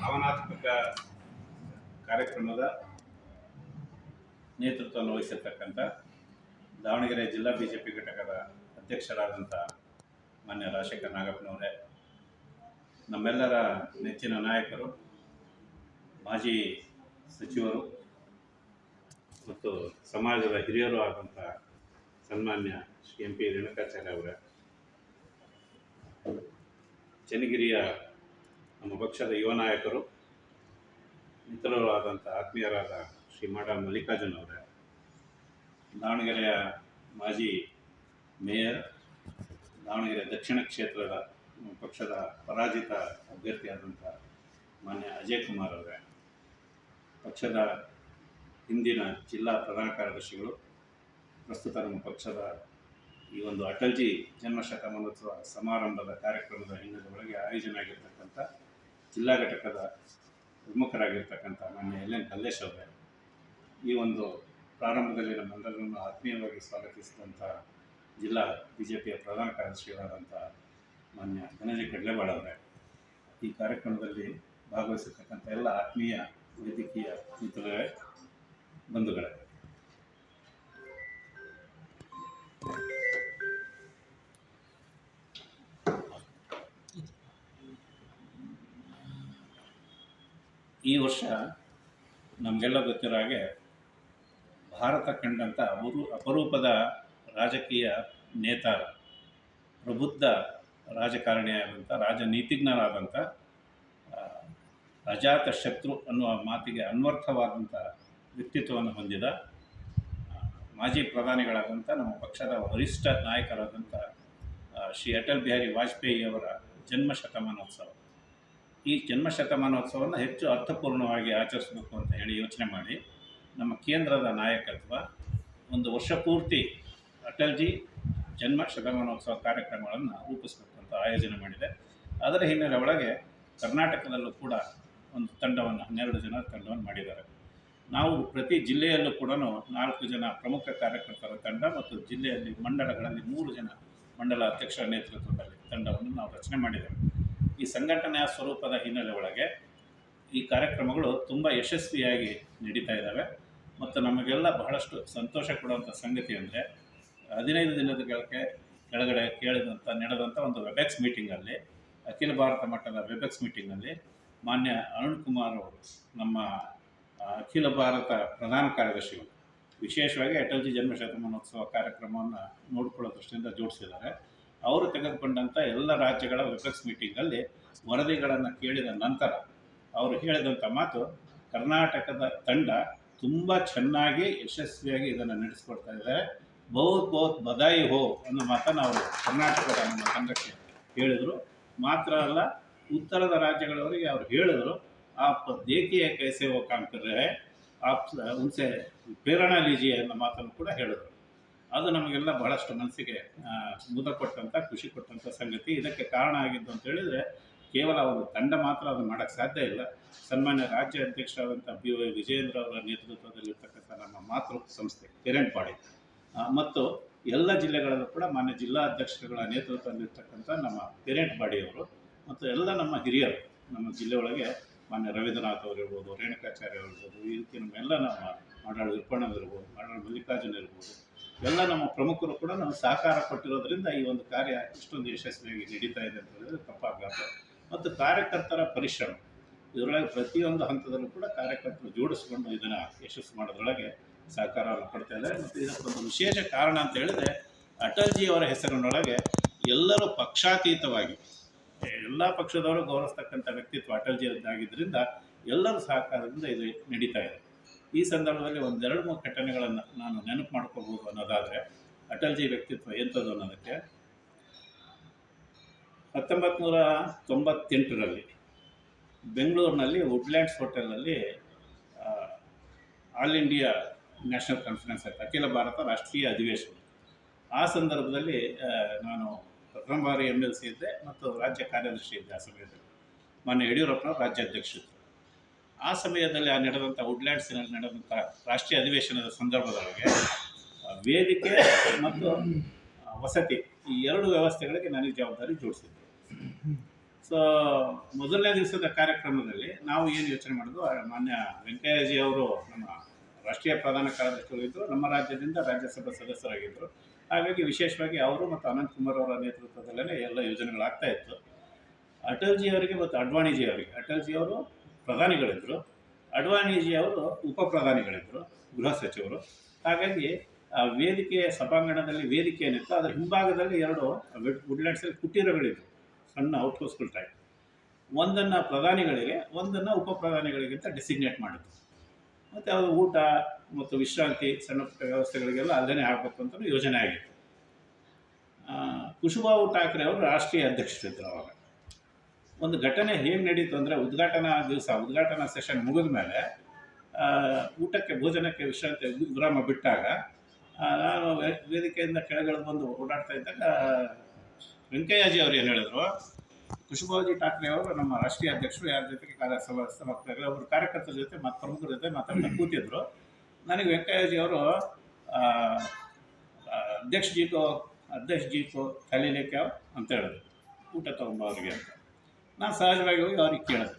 ಭಾವನಾತ್ಮಕ ಕಾರ್ಯಕ್ರಮದ ನೇತೃತ್ವವನ್ನು ವಹಿಸಿರ್ತಕ್ಕಂಥ ದಾವಣಗೆರೆ ಜಿಲ್ಲಾ ಬಿಜೆಪಿ ಘಟಕದ ಅಧ್ಯಕ್ಷರಾದಂಥ ಮಾನ್ಯ ರಾಜಶೇಖರ್ ನಾಗಪ್ಪನವರೇ, ನಮ್ಮೆಲ್ಲರ ನೆಚ್ಚಿನ ನಾಯಕರು, ಮಾಜಿ ಸಚಿವರು ಮತ್ತು ಸಮಾಜದ ಹಿರಿಯರು ಆದಂಥ ಸನ್ಮಾನ್ಯ ಶ್ರೀ ಎಂ ಪಿ ರೇಣುಕಾಚಾರ್ಯ ಅವರೇ, ಚನ್ನಗಿರಿಯ ನಮ್ಮ ಪಕ್ಷದ ಯುವ ನಾಯಕರು, ಮಿತ್ರರು ಆದಂಥ ಆತ್ಮೀಯರಾದ ಶ್ರೀ ಮಾಡ ಮಲ್ಲಿಕಾರ್ಜುನ್ ಅವರೇ, ದಾವಣಗೆರೆಯ ಮಾಜಿ ಮೇಯರ್, ದಾವಣಗೆರೆ ದಕ್ಷಿಣ ಕ್ಷೇತ್ರದ ಪಕ್ಷದ ಪರಾಜಿತ ಅಭ್ಯರ್ಥಿಯಾದಂಥ ಮಾನ್ಯ ಅಜಯ್ ಕುಮಾರ್ ಅವರೇ, ಪಕ್ಷದ ಹಿಂದಿನ ಜಿಲ್ಲಾ ಪ್ರಧಾನ ಕಾರ್ಯದರ್ಶಿಗಳು, ಪ್ರಸ್ತುತ ನಮ್ಮ ಪಕ್ಷದ ಈ ಒಂದು ಅಟಲ್ಜಿ ಜನ್ಮಶತಮಾನೋತ್ಸವ ಸಮಾರಂಭದ ಕಾರ್ಯಕ್ರಮದ ಹಿನ್ನೆಲೆ ಒಳಗೆ ಆಯೋಜನೆ ಆಗಿರ್ತಕ್ಕಂಥ ಜಿಲ್ಲಾ ಘಟಕದ ಪ್ರಮುಖರಾಗಿರ್ತಕ್ಕಂಥ ಮಾನ್ಯ ಎಲ್ ಎನ್ ಕಲ್ಲೇಶ್ ಅವರೇ, ಈ ಒಂದು ಪ್ರಾರಂಭದಲ್ಲಿ ನಮ್ಮೆಲ್ಲರನ್ನು ಆತ್ಮೀಯವಾಗಿ ಸ್ವಾಗತಿಸಿದಂಥ ಜಿಲ್ಲಾ ಬಿಜೆಪಿಯ ಪ್ರಧಾನ ಕಾರ್ಯದರ್ಶಿಗಳಾದಂಥ ಮಾನ್ಯ ಧನಂಜಯ ಕಡ್ಲೆಬಾಳ್ ಅವರೇ, ಈ ಕಾರ್ಯಕ್ರಮದಲ್ಲಿ ಭಾಗವಹಿಸಿರ್ತಕ್ಕಂಥ ಎಲ್ಲ ಆತ್ಮೀಯ ವೈದ್ಯಕೀಯ ಮಿತ್ರರೇ, ಬಂಧುಗಳೇ, ಈ ವರ್ಷ ನಮಗೆಲ್ಲ ಗೊತ್ತಿರೋ ಹಾಗೆ ಭಾರತ ಕಂಡಂಥ ಅಪರೂಪದ ರಾಜಕೀಯ ನೇತಾರ, ಪ್ರಬುದ್ಧ ರಾಜಕಾರಣಿಯಾದಂಥ, ರಾಜನೀತಿಜ್ಞರಾದಂಥ, ಅಜಾತ ಶತ್ರು ಅನ್ನುವ ಮಾತಿಗೆ ಅನ್ವರ್ಥವಾದಂಥ ವ್ಯಕ್ತಿತ್ವವನ್ನು ಹೊಂದಿದ ಮಾಜಿ ಪ್ರಧಾನಿಗಳಾದಂಥ ನಮ್ಮ ಪಕ್ಷದ ವರಿಷ್ಠ ನಾಯಕರಾದಂಥ ಶ್ರೀ ಅಟಲ್ ಬಿಹಾರಿ ವಾಜಪೇಯಿ ಅವರ ಜನ್ಮ ಶತಮಾನೋತ್ಸವ. ಈ ಜನ್ಮ ಶತಮಾನೋತ್ಸವವನ್ನು ಹೆಚ್ಚು ಅರ್ಥಪೂರ್ಣವಾಗಿ ಆಚರಿಸಬೇಕು ಅಂತ ಹೇಳಿ ಯೋಚನೆ ಮಾಡಿ ನಮ್ಮ ಕೇಂದ್ರದ ನಾಯಕತ್ವ ಒಂದು ವರ್ಷ ಪೂರ್ತಿ ಅಟಲ್ಜಿ ಜನ್ಮ ಶತಮಾನೋತ್ಸವ ಕಾರ್ಯಕ್ರಮಗಳನ್ನು ರೂಪಿಸಬೇಕು ಅಂತ ಆಯೋಜನೆ ಮಾಡಿದೆ. ಅದರ ಹಿನ್ನೆಲೆ ಒಳಗೆ ಕರ್ನಾಟಕದಲ್ಲೂ ಕೂಡ ಒಂದು ತಂಡವನ್ನು, 12 ಜನ ತಂಡವನ್ನು ಮಾಡಿದ್ದಾರೆ. ನಾವು ಪ್ರತಿ ಜಿಲ್ಲೆಯಲ್ಲೂ ಕೂಡ 4 ಜನ ಪ್ರಮುಖ ಕಾರ್ಯಕರ್ತರ ತಂಡ ಮತ್ತು ಜಿಲ್ಲೆಯಲ್ಲಿ ಮಂಡಲಗಳಲ್ಲಿ 3 ಜನ ಮಂಡಲ ಅಧ್ಯಕ್ಷರ ನೇತೃತ್ವದಲ್ಲಿ ತಂಡವನ್ನು ನಾವು ರಚನೆ ಮಾಡಿದ್ದೇವೆ. ಈ ಸಂಘಟನೆಯ ಸ್ವರೂಪದ ಹಿನ್ನೆಲೆ ಒಳಗೆ ಈ ಕಾರ್ಯಕ್ರಮಗಳು ತುಂಬ ಯಶಸ್ವಿಯಾಗಿ ನಡೀತಾ ಇದ್ದಾವೆ. ಮತ್ತು ನಮಗೆಲ್ಲ ಬಹಳಷ್ಟು ಸಂತೋಷ ಕೊಡುವಂಥ ಸಂಗತಿ ಅಂದರೆ 15 ದಿನದ ಕೆಳಗಡೆ ನಡೆದಂಥ ಒಂದು ವೆಬೆಕ್ಸ್ ಮೀಟಿಂಗಲ್ಲಿ, ಅಖಿಲ ಭಾರತ ಮಟ್ಟದ ವೆಬೆಕ್ಸ್ ಮೀಟಿಂಗಲ್ಲಿ ಮಾನ್ಯ ಅರುಣ್ ಕುಮಾರ್ ಅವರು, ನಮ್ಮ ಅಖಿಲ ಭಾರತ ಪ್ರಧಾನ ಕಾರ್ಯದರ್ಶಿಗಳು, ವಿಶೇಷವಾಗಿ ಅಟಲ್ಜಿ ಜನ್ಮ ಶತಮಾನೋತ್ಸವ ಕಾರ್ಯಕ್ರಮವನ್ನು ನೋಡಿಕೊಳ್ಳೋ ದೃಷ್ಟಿಯಿಂದ ಜೋಡಿಸಿದ್ದಾರೆ. ಅವರು ತೆಗೆದುಕೊಂಡಂಥ ಎಲ್ಲ ರಾಜ್ಯಗಳ ವೆಬೆಕ್ಸ್ ಮೀಟಿಂಗಲ್ಲಿ ವರದಿಗಳನ್ನು ಕೇಳಿದ ನಂತರ ಅವರು ಹೇಳಿದಂಥ ಮಾತು, ಕರ್ನಾಟಕದ ತಂಡ ತುಂಬ ಚೆನ್ನಾಗಿ ಯಶಸ್ವಿಯಾಗಿ ಇದನ್ನು ನಡೆಸ್ಕೊಡ್ತಾ ಇದ್ದಾರೆ, ಬಹುತ್ ಬಹುತ್ ಬಧಾಯಿ ಹೋ ಅನ್ನೋ ಮಾತನ್ನು ಅವರು ಕರ್ನಾಟಕದ ನಮ್ಮ ತಂಡಕ್ಕೆ ಹೇಳಿದರು. ಮಾತ್ರ ಅಲ್ಲ, ಉತ್ತರದ ರಾಜ್ಯಗಳವರಿಗೆ ಅವರು ಹೇಳಿದರು, ಆಪ್ ದೇಖಿಯೇ ಕೈಸೆ ಹೋ ಕಾಮ್ ಕರ್ ರಹೆ, ಆಪ್ ಉನ್ಸೆ ಪ್ರೇರಣಾ ಲೀಜಿಯೇ ಅನ್ನೋ ಮಾತನ್ನು ಕೂಡ ಹೇಳಿದರು. ಅದು ನಮಗೆಲ್ಲ ಬಹಳಷ್ಟು ಮನಸ್ಸಿಗೆ ಮುದ ಕೊಟ್ಟಂಥ, ಖುಷಿ ಕೊಟ್ಟಂಥ ಸಂಗತಿ. ಇದಕ್ಕೆ ಕಾರಣ ಆಗಿದ್ದು ಅಂತ ಹೇಳಿದರೆ, ಕೇವಲ ಒಂದು ತಂಡ ಮಾತ್ರ ಅದನ್ನು ಮಾಡೋಕ್ಕೆ ಸಾಧ್ಯ ಇಲ್ಲ. ಸನ್ಮಾನ್ಯ ರಾಜ್ಯ ಅಧ್ಯಕ್ಷರಾದಂಥ BY ವಿಜಯೇಂದ್ರ ಅವರ ನೇತೃತ್ವದಲ್ಲಿರ್ತಕ್ಕಂಥ ನಮ್ಮ ಮಾತೃ ಸಂಸ್ಥೆ ಪೇರೆಂಟ್ ಬಾಡಿ ಮತ್ತು ಎಲ್ಲ ಜಿಲ್ಲೆಗಳಲ್ಲೂ ಕೂಡ ಮಾನ್ಯ ಜಿಲ್ಲಾ ಅಧ್ಯಕ್ಷರುಗಳ ನೇತೃತ್ವದಲ್ಲಿರ್ತಕ್ಕಂಥ ನಮ್ಮ ಪೇರೆಂಟ್ ಬಾಡಿಯವರು ಮತ್ತು ಎಲ್ಲ ನಮ್ಮ ಹಿರಿಯರು, ನಮ್ಮ ಜಿಲ್ಲೆ ಒಳಗೆ ಮಾನ್ಯ ರವೀಂದ್ರನಾಥ್ ಅವರು ಇರ್ಬೋದು, ರೇಣುಕಾಚಾರ್ಯ ಇರ್ಬೋದು, ಈ ರೀತಿ ನಮ್ಮೆಲ್ಲ ನಮ್ಮ ಮಾಡಾಳು ವಿರ್ಪಣ್ಣವ್ ಇರ್ಬೋದು, ಮಾಡಾಳು ಮಲ್ಲಿಕಾರ್ಜುನ್ ಇರ್ಬೋದು, ಎಲ್ಲ ನಮ್ಮ ಪ್ರಮುಖರು ಕೂಡ ನಾವು ಸಹಕಾರ ಕೊಟ್ಟಿರೋದ್ರಿಂದ ಈ ಒಂದು ಕಾರ್ಯ ಇಷ್ಟೊಂದು ಯಶಸ್ವಿಯಾಗಿ ನಡೀತಾ ಇದೆ ಅಂತ ಹೇಳಿದ್ರೆ ತಪ್ಪಾಗಲಾರ್ದು. ಮತ್ತು ಕಾರ್ಯಕರ್ತರ ಪರಿಶ್ರಮ, ಇದರೊಳಗೆ ಪ್ರತಿಯೊಂದು ಹಂತದಲ್ಲೂ ಕೂಡ ಕಾರ್ಯಕರ್ತರು ಜೋಡಿಸ್ಕೊಂಡು ಇದನ್ನು ಯಶಸ್ಸು ಮಾಡೋದ್ರೊಳಗೆ ಸಹಕಾರವನ್ನು ಕೊಡ್ತಾ ಇದ್ದಾರೆ. ಮತ್ತು ಇದಕ್ಕೊಂದು ವಿಶೇಷ ಕಾರಣ ಅಂತ ಹೇಳಿದರೆ, ಅಟಲ್ಜಿಯವರ ಹೆಸರಿನೊಳಗೆ ಎಲ್ಲರೂ ಪಕ್ಷಾತೀತವಾಗಿ ಎಲ್ಲ ಪಕ್ಷದವರು ಗೌರವಿಸ್ತಕ್ಕಂಥ ವ್ಯಕ್ತಿತ್ವ ಅಟಲ್ಜಿಯದ್ದಾಗಿದ್ದರಿಂದ ಎಲ್ಲರ ಸಹಕಾರದಿಂದ ಇದು ನಡೀತಾ ಇದೆ. ಈ ಸಂದರ್ಭದಲ್ಲಿ 1-2-3 ಘಟನೆಗಳನ್ನು ನಾನು ನೆನಪು ಮಾಡ್ಕೋಬೋದು ಅನ್ನೋದಾದರೆ, ಅಟಲ್ಜಿ ವ್ಯಕ್ತಿತ್ವ ಎಂಥದ್ದು ಅನ್ನೋದಕ್ಕೆ 1998ರಲ್ಲಿ ಬೆಂಗಳೂರಿನಲ್ಲಿ ವುಡ್ಲ್ಯಾಂಡ್ಸ್ ಹೋಟೆಲಲ್ಲಿ ಆಲ್ ಇಂಡಿಯಾ ನ್ಯಾಷನಲ್ ಕಾನ್ಫರೆನ್ಸ್ ಆಯಿತು, ಅಖಿಲ ಭಾರತ ರಾಷ್ಟ್ರೀಯ ಅಧಿವೇಶನ. ಆ ಸಂದರ್ಭದಲ್ಲಿ ನಾನು ಪ್ರಥಮ ಬಾರಿ MLC ಇದ್ದೆ ಮತ್ತು ರಾಜ್ಯ ಕಾರ್ಯದರ್ಶಿ ಇದ್ದೆ. ಆ ಸಮಯದಲ್ಲಿ ಮಾನ್ಯ ಯಡಿಯೂರಪ್ಪನವರು ರಾಜ್ಯಾಧ್ಯಕ್ಷರು. ಆ ಸಮಯದಲ್ಲಿ ನಡೆದಂಥ ವುಡ್ಲ್ಯಾಂಡ್ಸ್ನಲ್ಲಿ ನಡೆದಂಥ ರಾಷ್ಟ್ರೀಯ ಅಧಿವೇಶನದ ಸಂದರ್ಭದೊಳಗೆ ವೇದಿಕೆ ಮತ್ತು ವಸತಿ ಈ 2 ವ್ಯವಸ್ಥೆಗಳಿಗೆ ನನಗೆ ಜವಾಬ್ದಾರಿ ಜೋಡಿಸಿದ್ದೆ. ಸೊ ಮೊದಲನೇ ದಿವಸದ ಕಾರ್ಯಕ್ರಮದಲ್ಲಿ ನಾವು ಏನು ಯೋಚನೆ ಮಾಡಿದ್ವು, ಮಾನ್ಯ ವೆಂಕಯ್ಯಜಿ ಅವರು ನಮ್ಮ ರಾಷ್ಟ್ರೀಯ ಪ್ರಧಾನ ಕಾರ್ಯದರ್ಶಿಗಳಿದ್ದರು, ನಮ್ಮ ರಾಜ್ಯದಿಂದ ರಾಜ್ಯಸಭಾ ಸದಸ್ಯರಾಗಿದ್ದರು. ಹಾಗಾಗಿ ವಿಶೇಷವಾಗಿ ಅವರು ಮತ್ತು ಅನಂತಕುಮಾರ್ ಅವರ ನೇತೃತ್ವದಲ್ಲೇ ಎಲ್ಲ ಯೋಜನೆಗಳಾಗ್ತಾ ಇತ್ತು. ಅಟಲ್ಜಿ ಅವರಿಗೆ ಮತ್ತು ಅಡ್ವಾಣಿಜಿ ಅವರಿಗೆ, ಅಟಲ್ಜಿ ಅವರು ಪ್ರಧಾನಿಗಳಿದ್ದರು, ಅಡ್ವಾಣಿಜಿ ಅವರು ಉಪ ಪ್ರಧಾನಿಗಳಿದ್ದರು, ಗೃಹ ಸಚಿವರು. ಹಾಗಾಗಿ ಆ ವೇದಿಕೆ ಸಭಾಂಗಣದಲ್ಲಿ ವೇದಿಕೆ ಏನಿತ್ತು ಅದರ ಹಿಂಭಾಗದಲ್ಲಿ 2 ವುಡ್ಲ್ಯಾಂಡ್ಸಲ್ಲಿ ಕುಟೀರಗಳಿದ್ವು, ಸಣ್ಣ ಔಟ್ಹೌಸ್ಗಳ ಟೈಪ್. ಒಂದನ್ನು ಪ್ರಧಾನಿಗಳಿಗೆ, ಒಂದನ್ನು ಉಪ ಪ್ರಧಾನಿಗಳಿಗೆ ಅಂತ ಡೆಸಿಗ್ನೇಟ್ ಮಾಡಿದ್ರು. ಮತ್ತು ಅದು ಊಟ ಮತ್ತು ವಿಶ್ರಾಂತಿ ಸಣ್ಣ ಪುಟ್ಟ ವ್ಯವಸ್ಥೆಗಳಿಗೆಲ್ಲ ಅಲ್ಲೇ ಆಗಬೇಕು ಅಂತ ಯೋಜನೆ ಆಗಿತ್ತು. ಕುಶುಬಾಬು ಠಾಕ್ರೆ ಅವರು ರಾಷ್ಟ್ರೀಯ ಅಧ್ಯಕ್ಷರಿದ್ದರು. ಅವಾಗ ಒಂದು ಘಟನೆ ಹೇಗೆ ನಡೀತು ಅಂದರೆ, ಉದ್ಘಾಟನಾ ಸೆಷನ್ ಮುಗಿದ ಮೇಲೆ ಊಟಕ್ಕೆ, ಭೋಜನಕ್ಕೆ, ವಿಶ್ರಾಂತಿ ವಿರಾಮ ಬಿಟ್ಟಾಗ ನಾನು ವೇದಿಕೆಯಿಂದ ಕೆಳಗಿಳಿದು ಬಂದು ಓಡಾಡ್ತಾ ಇದ್ದಾಗ ವೆಂಕಯ್ಯಜಿ ಅವರು ಏನು ಹೇಳಿದ್ರು, ಕುಶುಬಾಬುಜಿ ಠಾಕ್ರೆ ಅವರು ನಮ್ಮ ರಾಷ್ಟ್ರೀಯ ಅಧ್ಯಕ್ಷರು, ಯಾರ ಜೊತೆಗೆ ಕಾರ್ಯಸಭೆ ಅವರು ಕಾರ್ಯಕರ್ತರ ಜೊತೆ ಮತ್ತು ಪ್ರಮುಖರ ಜೊತೆ ಮಾತಾಡ್ತಾ ಕೂತಿದ್ರು. ನನಗೆ ವೆಂಕಯ್ಯಜಿ ಅವರು ಅಧ್ಯಕ್ಷ ಜಿ ಕೋ ಥಾಲಿ ಲೇಕೆ आओ ಅಂತ ಹೇಳಿದ್ರು, ಊಟ ತೊಗೊಂಬ ಅವರಿಗೆ ಅಂತ. ನಾನು ಸಹಜವಾಗಿ ಹೋಗಿ ಅವ್ರಿಗೆ ಕೇಳಿದೆ,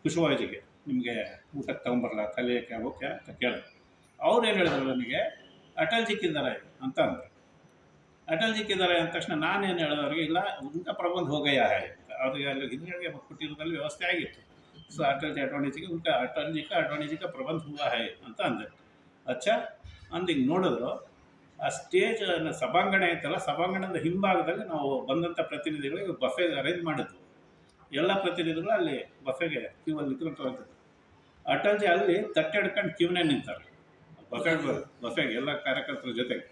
ಕುಶುಬಾಬುಜಿಗೆ ನಿಮಗೆ ಊಟಕ್ಕೆ ತೊಗೊಂಬರಲ್ಲ, ಥಾಲಿ ಲೇಕೆ आओ ಓಕೆ ಅಂತ ಕೇಳಿದೆ. ಅವ್ರು ಏನು ಹೇಳಿದ್ರು ನನಗೆ, ಅಟಲ್ ಜಿ ಕಿಧರ್ ಹೈ ಅಂತ ಅಂದರು. ಅಟಲ್ ಜಿ ಕಿಧರ್ ಹೈ ಅಂದ ತಕ್ಷಣ ನಾನೇನು ಹೇಳಿದವ್ರಿಗೆ, ಇಲ್ಲ ಉनका ಪ್ರಬಂಧ हो गया है ಅಂತ. ಅವ್ರಿಗೆ ಅಲ್ಲಿ ಹಿಂದಿನ ಕುಟೀರದಲ್ಲಿ ವ್ಯವಸ್ಥೆ ಆಗಿತ್ತು. ಸೊ ಅಟಲ್ ಜಿ ಅಡ್ವಾಣಿಜಿ का ಪ್ರಬಂಧ हुआ है ಅಂತ ಅಂದೆ. ಅಚ್ಚಾ ಅಂದು ಹಿಂಗೆ ನೋಡಿದ್ರು. ಆ ಸ್ಟೇಜ್ ಸಭಾಂಗಣ ಐತಲ್ಲ, ಸಭಾಂಗಣದ ಹಿಂಭಾಗದಲ್ಲಿ ನಾವು ಬಂದಂಥ ಪ್ರತಿನಿಧಿಗಳಿಗೆ ಬಫೆ ಅರೇಂಜ್ ಮಾಡಿದ್ವು. ಎಲ್ಲ ಪ್ರತಿನಿಧಿಗಳು ಅಲ್ಲಿ ಬಫೆಗೆ ಕ್ಯೂವಲ್ಲಿ ನಿಂತ್ಕೊಂಡು ಹೋಗ್ತಿದ್ರು. ಅಟಲ್ ಜಿ ಅಲ್ಲಿ ತಟ್ಟೆ ಹಿಡ್ಕೊಂಡು ಕ್ಯೂನೇ ನಿಂತಾರೆ ಬಫೆಗೆ ಎಲ್ಲ ಕಾರ್ಯಕರ್ತರ ಜೊತೆಗೆ,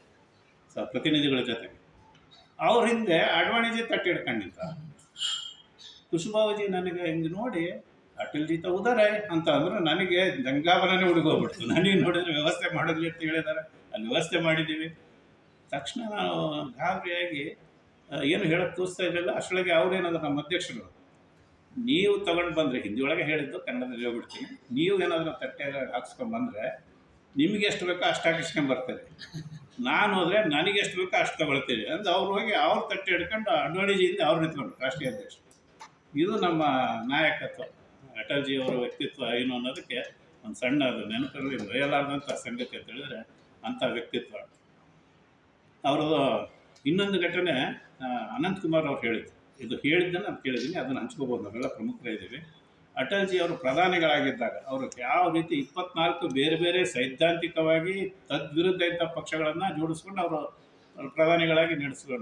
ಪ್ರತಿನಿಧಿಗಳ ಜೊತೆಗೆ. ಅವ್ರ ಹಿಂದೆ ಅಡ್ವಾಣಿಜಿ ತಟ್ಟೆ ಹಿಡ್ಕೊಂಡು ನಿಂತ. ಕುಶುಬಾಬುಜಿ ನನಗೆ ಹಿಂಗೆ ನೋಡಿ ಅಟಲ್ ಜಿ ಉದಾರೆ ಅಂತ ಅಂದ್ರೆ ನನಗೆ ಗಂಗಾಬಲನೇ ಹುಡುಗೋಗ್ಬಿಡ್ತು. ನನಗೆ ನೋಡಿದ್ರೆ ವ್ಯವಸ್ಥೆ ಮಾಡಿದ್ವಿ ಅಂತ ಹೇಳಿದ್ದಾರೆ, ಅಲ್ಲಿ ವ್ಯವಸ್ಥೆ ಮಾಡಿದ್ದೀವಿ. ತಕ್ಷಣ ನಾವು ಗಾಬರಿಯಾಗಿ ಏನು ಹೇಳೋಕ್ಕೆ ತೋರಿಸ್ತಾ ಇರಲಿಲ್ಲ. ಅಷ್ಟೊಳಗೆ ಅವ್ರೇನಾದ್ರು ನಮ್ಮ ಅಧ್ಯಕ್ಷರು, ನೀವು ತಗೊಂಡು ಬಂದರೆ, ಹಿಂದಿ ಒಳಗೆ ಹೇಳಿದ್ದು, ಕನ್ನಡದಲ್ಲಿ ಹೇಳ್ಬಿಡ್ತೀನಿ, ನೀವು ಏನಾದರೂ ತಟ್ಟೆ ಹಾಕ್ಸ್ಕೊಂಡ್ಬಂದರೆ ನಿಮಗೆ ಎಷ್ಟು ಬೇಕೋ ಅಷ್ಟು ಹಾಕಿಸ್ಕೊಂಬರ್ತೀರಿ, ನಾನು ಹೋದರೆ ನನಗೆ ಎಷ್ಟು ಬೇಕೋ ಅಷ್ಟು ತಗೊಳ್ತೀವಿ ಅಂತ ಅವ್ರು ಹೋಗಿ ಅವ್ರ ತಟ್ಟೆ ಹಿಡ್ಕೊಂಡು ಅಡ್ವಾಣಿಜಿಯಿಂದ ಅವ್ರು ನಿಂತ್ಕೊಂಡ್ರು ರಾಷ್ಟ್ರೀಯ ಅಧ್ಯಕ್ಷರು. ಇದು ನಮ್ಮ ನಾಯಕತ್ವ, ಅಟಲ್ ಜಿ ಅವರ ವ್ಯಕ್ತಿತ್ವ ಏನು ಅನ್ನೋದಕ್ಕೆ ಒಂದು ಸಣ್ಣ ಅದು ನೆನಪಲ್ಲಿ ಮರೆಯಲಾರದಂಥ ಸಂಗತಿ ಅಂತ ಹೇಳಿದ್ರೆ ಅಂಥ ವ್ಯಕ್ತಿತ್ವ ಅವ್ರದ್ದು. ಇನ್ನೊಂದು ಘಟನೆ ಅನಂತಕುಮಾರ್ ಅವ್ರು ಹೇಳಿದ್ರು, ಇದು ಹೇಳಿದ್ದನ್ನು ನಾನು ಕೇಳಿದ್ದೀನಿ, ಅದನ್ನು ಹಂಚ್ಕೋಬೋದು, ನಾವೆಲ್ಲ ಪ್ರಮುಖರಿದ್ದೀವಿ. ಅಟಲ್ ಜಿ ಅವರು ಪ್ರಧಾನಿಗಳಾಗಿದ್ದಾಗ ಅವರು ಯಾವ ರೀತಿ 24 ಬೇರೆ ಬೇರೆ ಸೈದ್ಧಾಂತಿಕವಾಗಿ ತದ್ವಿರುದ್ಧ ಇಂಥ ಪಕ್ಷಗಳನ್ನು ಜೋಡಿಸ್ಕೊಂಡು ಅವರು ಪ್ರಧಾನಿಗಳಾಗಿ ನಡೆಸಿದ್ರು.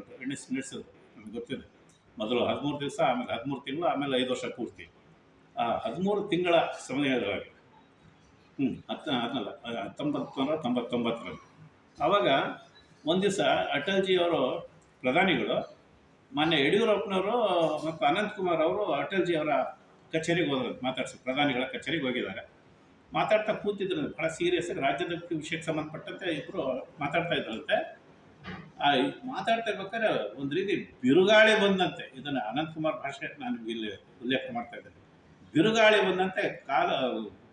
ನಮ್ಗೆ ಗೊತ್ತಿದೆ, ಮೊದಲು 13 ದಿವಸ, ಆಮೇಲೆ 13 ತಿಂಗಳು, ಆಮೇಲೆ 5 ವರ್ಷ ಪೂರ್ತಿ. ಆ 13 ತಿಂಗಳ ಸಮಯದೊಳಗೆ 1999ರಲ್ಲಿ ಆವಾಗ ಒಂದು ದಿವಸ ಅಟಲ್ ಜಿ ಅವರು ಪ್ರಧಾನಿಗಳು, ಮಾನ್ಯ ಯಡಿಯೂರಪ್ಪನವರು ಮತ್ತು ಅನಂತಕುಮಾರ್ ಅವರು ಅಟಲ್ ಜಿ ಅವರ ಕಚೇರಿಗೆ ಹೋದ್ರು, ಪ್ರಧಾನಿಗಳ ಕಚೇರಿಗೆ ಹೋಗಿದ್ದಾರೆ. ಮಾತಾಡ್ತಾ ಕೂತಿದ್ರು, ಭಾಳ ಸೀರಿಯಸ್ ಆಗಿ ರಾಜ್ಯದ ವಿಷಯಕ್ಕೆ ಸಂಬಂಧಪಟ್ಟಂತೆ ಇಬ್ಬರು ಮಾತಾಡ್ತಾ ಇದ್ರಂತೆ. ಮಾತಾಡ್ತಾ ಇರ್ಬೇಕಾದ್ರೆ ಒಂದು ರೀತಿ ಬಿರುಗಾಳಿ ಬಂದಂತೆ, ಇದನ್ನು ಅನಂತಕುಮಾರ್ ಭಾಷೆ ನಾನು ಇಲ್ಲಿ ಉಲ್ಲೇಖ ಮಾಡ್ತಾ ಇದ್ದೇನೆ. ಬಿರುಗಾಳಿ ಬಂದಂತೆ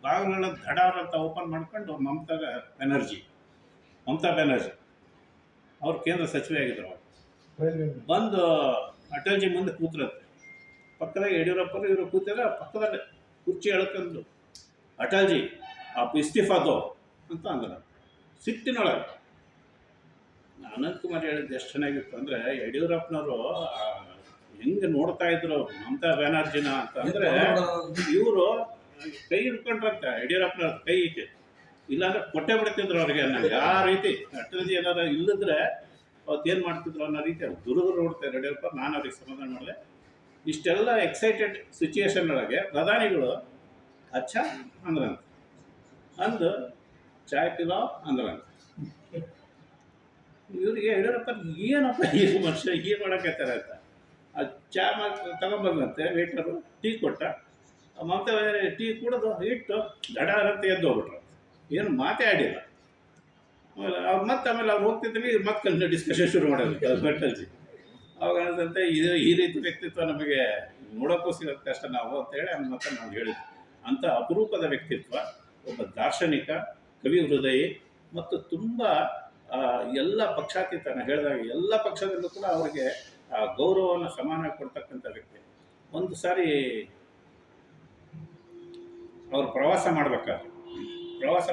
ಬಾಗಿಲುಗಳ ಧಡಾರ್ ಅಂತ ಓಪನ್ ಮಾಡ್ಕೊಂಡು ಮಮತಾ ಬ್ಯಾನರ್ಜಿ ಅವ್ರು ಕೇಂದ್ರ ಸಚಿವೆ ಆಗಿದ್ರು, ಬಂದು ಅಟಲ್ ಜಿ ಮುಂದೆ ಕೂತ್ರಂತೆ. ಪಕ್ಕದಾಗ ಯಡಿಯೂರಪ್ಪರು ಇವರು ಕೂತಿದ್ರೆ ಪಕ್ಕದಲ್ಲಿ ಕುರ್ಚಿ ಎಳ್ಕೊಂಡು ಅಟಲ್ ಜಿ ಆಪ್ ಇಸ್ತೀಫಾ ದೋ ಅಂತ ಅಂದ್ರೆ ಸಿಟ್ಟಿನೊಳಗೆ. ಅನಂತಕುಮಾರ್ ಹೇಳಿದ್ದು ಎಷ್ಟು ಚೆನ್ನಾಗಿತ್ತು ಅಂದರೆ, ಯಡಿಯೂರಪ್ಪನವರು ಹೆಂಗೆ ನೋಡ್ತಾ ಇದ್ರು ಮಮತಾ ಬ್ಯಾನರ್ಜಿನ ಅಂತ ಅಂದರೆ, ಇವರು ಕೈ ಹಿಡ್ಕೊಂಡ್ರಂತೆ ಯಡಿಯೂರಪ್ಪನವ್ರ ಕೈ ಇಟ್ಟು, ಇಲ್ಲಾಂದ್ರೆ ಕೊಟ್ಟೆ ಬಿಡ್ತಿದ್ರು ಅವ್ರಿಗೆ. ಯಾವ ರೀತಿ ಅಟಲ್ ಜಿ ಏನಾದ್ರು ಇಲ್ಲಿದ್ರೆ ಅವತ್ತೇನು ಮಾಡ್ತಿದ್ರು ಅನ್ನೋ ರೀತಿ ಅವ್ರು ದುರ್ದು ನೋಡ್ತಾರೆ ಯಡಿಯೂರಪ್ಪ. ನಾನು ಅವ್ರಿಗೆ ಸಮಾಧಾನ ಮಾಡಿದೆ. ಇಷ್ಟೆಲ್ಲ ಎಕ್ಸೈಟೆಡ್ ಸಿಚುಯೇಷನ್ ಒಳಗೆ ಪ್ರಧಾನಿಗಳು ಅಚ್ಚಾ ಅಂದ್ರಂತೆ, ಅಂದು ಚಾಯ್ ಪಿಲಾವ್ ಅಂದ್ರಂತೆ. ಇವರಿಗೆ ಯಡಿಯೂರಪ್ಪ ಏನಪ್ಪ ಈ ಮನುಷ್ಯ ಏನು ಮಾಡೋಕ್ಕೈತಾರೆ ಅಂತ ಆ ಚಾ ತಗೊಂಬಂದಂತೆ ವೇಟರು, ಟೀ ಕೊಟ್ಟ. ಮಮತಾ ಟೀ ಕುಡಿದು ಇಟ್ಟು ದಡಾರಂತ ಎದ್ದು ಹೋಗ್ಬಿಟ್ರು, ಏನು ಮಾತೇ ಆಡಿಲ್ಲ. ಆಮೇಲೆ ಆಮೇಲೆ ಅವ್ರು ಹೋಗ್ತಿದ್ವಿ, ಮತ್ತೆ ಡಿಸ್ಕಷನ್ ಶುರು ಮಾಡೋದು ಅಟಲ್ ಜಿ. ಅವಾಗ ಅನ್ನಿಸ್ತಂತೆ ಇದು ಈ ರೀತಿ ವ್ಯಕ್ತಿತ್ವ ನಮಗೆ ನೋಡೋಕ್ಕೂ ಸಿಗೋದು ಕಷ್ಟ ನಾವು ಅಂತೇಳಿ ಮತ್ತೆ ನಾವು ಹೇಳಿದ್ವಿ. ಅಂಥ ಅಪರೂಪದ ವ್ಯಕ್ತಿತ್ವ, ಒಬ್ಬ ದಾರ್ಶನಿಕ, ಕವಿ ಹೃದಯಿ ಮತ್ತು ತುಂಬ ಎಲ್ಲ ಪಕ್ಷಾತೀತ, ಹೇಳಿದಾಗ ಎಲ್ಲ ಪಕ್ಷದಲ್ಲೂ ಕೂಡ ಅವರಿಗೆ ಆ ಗೌರವವನ್ನು ಸಮಾನವಾಗಿ ಕೊಡ್ತಕ್ಕಂಥ ವ್ಯಕ್ತಿ. ಒಂದು ಸಾರಿ ಅವರು ಪ್ರವಾಸ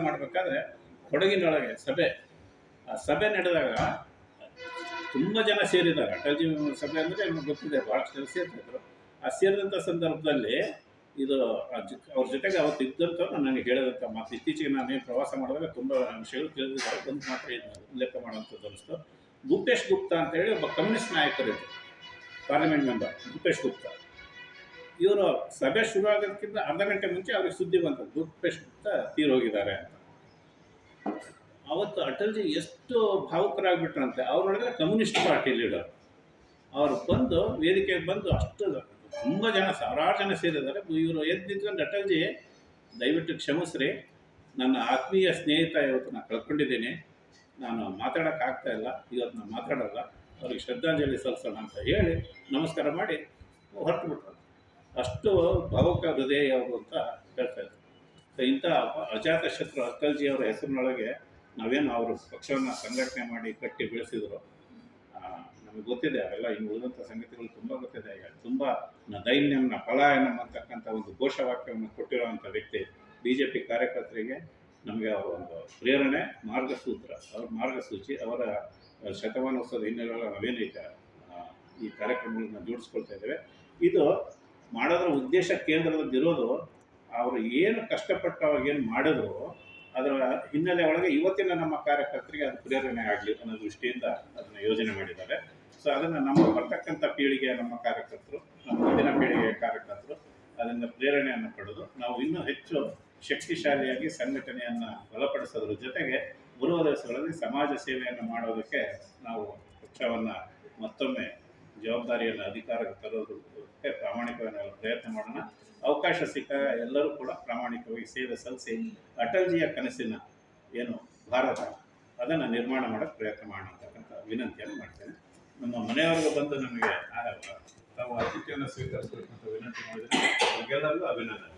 ಮಾಡಬೇಕಾದ್ರೆ ಕೊಡಗಿನೊಳಗೆ ಸಭೆ, ಆ ಸಭೆ ನಡೆದಾಗ ತುಂಬ ಜನ ಸೇರಿದ್ದಾರೆ. ಅಟಲ್ಜಿ ಸಭೆ ಅಂದರೆ ನಿಮ್ಗೆ ಗೊತ್ತಿದೆ, ಭಾಳಷ್ಟು ಜನ ಸೇರ್ತಿದ್ರು. ಆ ಸೇರಿದಂಥ ಸಂದರ್ಭದಲ್ಲಿ ಇದು ಅವ್ರ ಜೊತೆಗೆ ಅವತ್ತು ಇದ್ದಂಥವ್ರು ನನಗೆ ಹೇಳಿದಂಥ ಮಾತು, ಇತ್ತೀಚೆಗೆ ನಾನೇನು ಪ್ರವಾಸ ಮಾಡಿದಾಗ ತುಂಬ ವಿಷಯಗಳು ತಿಳಿದಿದ್ದಾರೆ. ಒಂದು ಮಾತ್ರ ಉಲ್ಲೇಖ ಮಾಡುವಂಥದ್ದು ಅನಿಸ್ತು. ಭೂಪೇಶ್ ಗುಪ್ತಾ ಅಂತೇಳಿ ಒಬ್ಬ ಕಮ್ಯುನಿಸ್ಟ್ ನಾಯಕರಿದ್ದರು, ಪಾರ್ಲಿಮೆಂಟ್ ಮೆಂಬರ್ ಭೂಪೇಶ್ ಗುಪ್ತಾ. ಇವರು ಸಭೆ ಶುರು ಆಗೋದಕ್ಕಿಂತ ಅರ್ಧ ಗಂಟೆ ಮುಂಚೆ ಅವ್ರಿಗೆ ಸುದ್ದಿ ಬಂತು, ಭೂಪೇಶ್ ಗುಪ್ತಾ ತೀರೋಗಿದ್ದಾರೆ ಅಂತ. ಅವತ್ತು ಅಟಲ್ಜಿ ಎಷ್ಟು ಭಾವುಕರಾಗ್ಬಿಟ್ರಂತೆ. ಅವ್ರು ನೋಡಿದ್ರೆ ಕಮ್ಯುನಿಸ್ಟ್ ಪಾರ್ಟಿ ಲೀಡರ್. ಅವರು ಬಂದು ವೇದಿಕೆಗೆ ಬಂದು ಅಷ್ಟು ತುಂಬ ಜನ, ಸಾವಿರಾರು ಜನ ಸೇರಿದ್ದಾರೆ. ಇವರು ಎದ್ದು ನಿಂತ್ಕೊಂಡು ಅಟಲ್ಜಿ ದಯವಿಟ್ಟು ಕ್ಷಮಿಸ್ರಿ, ನನ್ನ ಆತ್ಮೀಯ ಸ್ನೇಹಿತ ಇವತ್ತು ನಾನು ಕಳ್ಕೊಂಡಿದ್ದೀನಿ, ನಾನು ಮಾತಾಡೋಕ್ಕಾಗ್ತಾ ಇಲ್ಲ, ಇವತ್ತು ನಾನು ಮಾತಾಡೋಲ್ಲ, ಅವ್ರಿಗೆ ಶ್ರದ್ಧಾಂಜಲಿ ಸಲ್ಲಿಸೋಣ ಅಂತ ಹೇಳಿ ನಮಸ್ಕಾರ ಮಾಡಿ ಹೊರಟು ಬಿಟ್ರು. ಅಷ್ಟು ಭಾವುಕ ಹೃದಯ ಅವರು ಅಂತ ಹೇಳ್ತಾ ಇದ್ರು. ಸೊ ಇಂಥ ಅಜಾತ ಶತ್ರು ಅಟಲ್ಜಿಯವರ ಹೆಸರಿನೊಳಗೆ ನಾವೇನು ಅವರು ಪಕ್ಷವನ್ನು ಸಂಘಟನೆ ಮಾಡಿ ಕಟ್ಟಿ ಬೆಳೆಸಿದ್ರು, ನಮಗೆ ಗೊತ್ತಿದೆ ಅವೆಲ್ಲ. ಇನ್ನು ಉಳಿದಂಥ ಸಂಗತಿಗಳು ತುಂಬ ಗೊತ್ತಿದೆ. ಈಗ ತುಂಬ ದೈನ್ಯಂನ ಪಲಾಯನಂ ಅಂತಕ್ಕಂಥ ಒಂದು ಘೋಷವಾಕ್ಯವನ್ನು ಕೊಟ್ಟಿರುವಂಥ ವ್ಯಕ್ತಿ. BJP ಕಾರ್ಯಕರ್ತರಿಗೆ ನಮಗೆ ಅವರ ಒಂದು ಪ್ರೇರಣೆ, ಮಾರ್ಗಸೂತ್ರ, ಅವ್ರ ಮಾರ್ಗಸೂಚಿ. ಅವರ ಶತಮಾನೋತ್ಸವದ ಹಿನ್ನೆಲೆಯಲ್ಲಿ ನಾವೇನೈತೆ ಈ ಕಾರ್ಯಕ್ರಮಗಳನ್ನ ಜೋಡಿಸ್ಕೊಳ್ತಾ ಇದ್ದೇವೆ. ಇದು ಮಾಡೋದ್ರ ಉದ್ದೇಶ ಕೇಂದ್ರದಲ್ಲಿರೋದು, ಅವರು ಏನು ಕಷ್ಟಪಟ್ಟು ಅವಾಗ ಏನು ಮಾಡಿದ್ರು ಅದರ ಹಿನ್ನೆಲೆ ಒಳಗೆ ಇವತ್ತಿನ ನಮ್ಮ ಕಾರ್ಯಕರ್ತರಿಗೆ ಅದು ಪ್ರೇರಣೆ ಆಗಲಿ ಅನ್ನೋ ದೃಷ್ಟಿಯಿಂದ ಅದನ್ನು ಯೋಜನೆ ಮಾಡಿದ್ದಾರೆ. ಸೊ ಅದನ್ನು ನಮ್ಮ ಬರ್ತಕ್ಕಂಥ ಪೀಳಿಗೆಯ ನಮ್ಮ ಕಾರ್ಯಕರ್ತರು, ನಮ್ಮ ಮುಂದಿನ ಪೀಳಿಗೆಯ ಕಾರ್ಯಕರ್ತರು ಅದರಿಂದ ಪ್ರೇರಣೆಯನ್ನು ಪಡೆದು ನಾವು ಇನ್ನೂ ಹೆಚ್ಚು ಶಕ್ತಿಶಾಲಿಯಾಗಿ ಸಂಘಟನೆಯನ್ನು ಬಲಪಡಿಸೋದ್ರ ಜೊತೆಗೆ ಬರುವ ದಿವಸಗಳಲ್ಲಿ ಸಮಾಜ ಸೇವೆಯನ್ನು ಮಾಡೋದಕ್ಕೆ ನಾವು ಪಕ್ಷವನ್ನು ಮತ್ತೊಮ್ಮೆ ಜವಾಬ್ದಾರಿಯನ್ನು ಅಧಿಕಾರಕ್ಕೆ ತರೋದಕ್ಕೆ ಪ್ರಾಮಾಣಿಕವಾಗಿ ಪ್ರಯತ್ನ ಮಾಡೋಣ. ಅವಕಾಶ ಸಿಕ್ಕಾಗ ಎಲ್ಲರೂ ಕೂಡ ಪ್ರಾಮಾಣಿಕವಾಗಿ ಸೇವೆ ಸಲ್ಲಿಸಿ ಅಟಲ್ಜಿಯ ಕನಸಿನ ಏನು ಭಾರತ ಅದನ್ನು ನಿರ್ಮಾಣ ಮಾಡೋಕ್ಕೆ ಪ್ರಯತ್ನ ಮಾಡೋಣ ಅಂತಕ್ಕಂಥ ವಿನಂತಿಯನ್ನು ಮಾಡ್ತೇನೆ. ನಮ್ಮ ಮನೆಯವರೆಗೂ ಬಂದು ನಮಗೆ ತಾವು ಅತಿಥಿಯನ್ನು ಸ್ವೀಕರಿಸಬೇಕಂತ ವಿನಂತಿ ಮಾಡಿದರೆ ಅವ್ರಿಗೆಲ್ಲರಿಗೂ ಅಭಿನಂದನೆ.